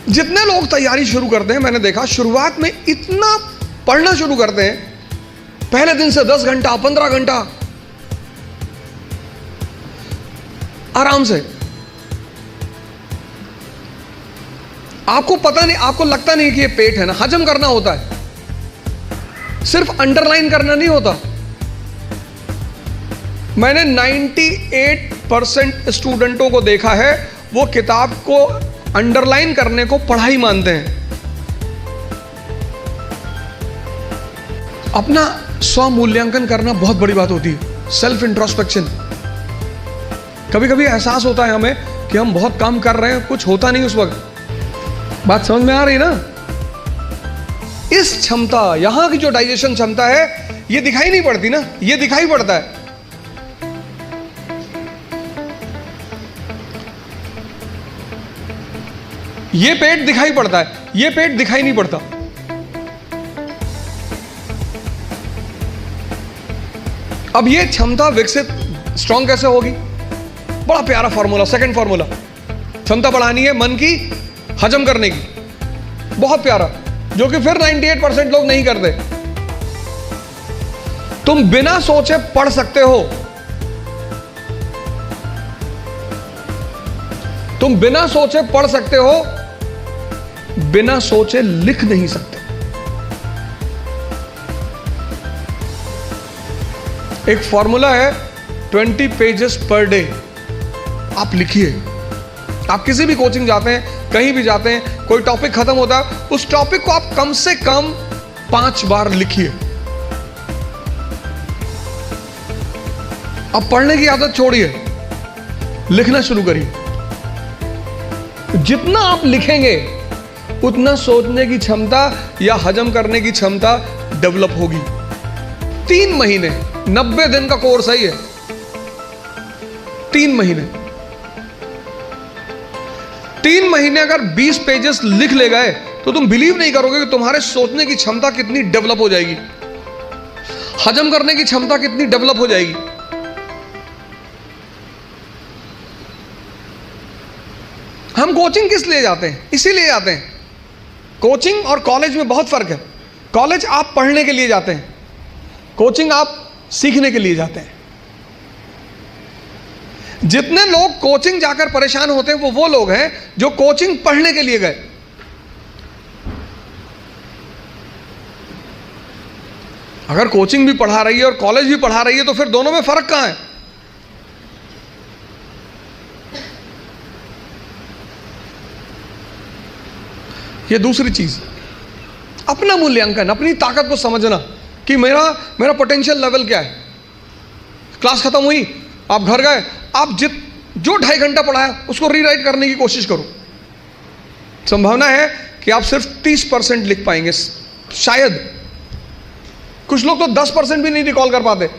जितने लोग तैयारी शुरू करते हैं, मैंने देखा शुरुआत में इतना पढ़ना शुरू करते हैं, पहले दिन से 10 घंटा 15 घंटा आराम से। आपको पता नहीं, आपको लगता नहीं कि ये पेट है ना, हजम करना होता है, सिर्फ अंडरलाइन करना नहीं होता। मैंने 98% स्टूडेंटों को देखा है, वो किताब को अंडरलाइन करने को पढ़ाई मानते हैं। अपना स्व मूल्यांकन करना बहुत बड़ी बात होती है, सेल्फ इंट्रोस्पेक्शन। कभी कभी एहसास होता है हमें कि हम बहुत काम कर रहे हैं, कुछ होता नहीं उस वक्त। बात समझ में आ रही ना? इस क्षमता, यहां की जो डाइजेशन क्षमता है, ये दिखाई नहीं पड़ती ना, ये दिखाई पड़ता है। ये पेट दिखाई पड़ता है, ये पेट दिखाई नहीं पड़ता। अब ये क्षमता विकसित स्ट्रांग कैसे होगी? बड़ा प्यारा फॉर्मूला, सेकंड फॉर्मूला। क्षमता बढ़ानी है मन की, हजम करने की, बहुत प्यारा, जो कि फिर 98% लोग नहीं करते। तुम बिना सोचे पढ़ सकते हो, तुम बिना सोचे पढ़ सकते हो, बिना सोचे लिख नहीं सकते। एक फॉर्मूला है 20 पेजेस पर डे। आप लिखिए। आप किसी भी कोचिंग जाते हैं, कहीं भी जाते हैं, कोई टॉपिक खत्म होता है, उस टॉपिक को आप कम से कम 5 बार लिखिए। अब पढ़ने की आदत छोड़िए, लिखना शुरू करिए। जितना आप लिखेंगे उतना सोचने की क्षमता या हजम करने की क्षमता डेवलप होगी। 3 महीने, 90 दिन का कोर्स है ये। 3 महीने, 3 महीने अगर 20 पेजेस लिख ले गए तो तुम बिलीव नहीं करोगे कि तुम्हारे सोचने की क्षमता कितनी डेवलप हो जाएगी, हजम करने की क्षमता कितनी डेवलप हो जाएगी। हम कोचिंग किस लिए जाते हैं? इसीलिए जाते हैं। कोचिंग और कॉलेज में बहुत फर्क है। कॉलेज आप पढ़ने के लिए जाते हैं, कोचिंग आप सीखने के लिए जाते हैं। जितने लोग कोचिंग जाकर परेशान होते हैं वो लोग हैं जो कोचिंग पढ़ने के लिए गए। अगर कोचिंग भी पढ़ा रही है और कॉलेज भी पढ़ा रही है तो फिर दोनों में फर्क कहां है? ये दूसरी चीज, अपना मूल्यांकन, अपनी ताकत को समझना कि मेरा पोटेंशियल लेवल क्या है। क्लास खत्म हुई, आप घर गए, आप जो 2.5 घंटा पढ़ाया उसको रीराइट करने की कोशिश करो। संभावना है कि आप सिर्फ 30% लिख पाएंगे, शायद। कुछ लोग तो 10% भी नहीं रिकॉल कर पाते।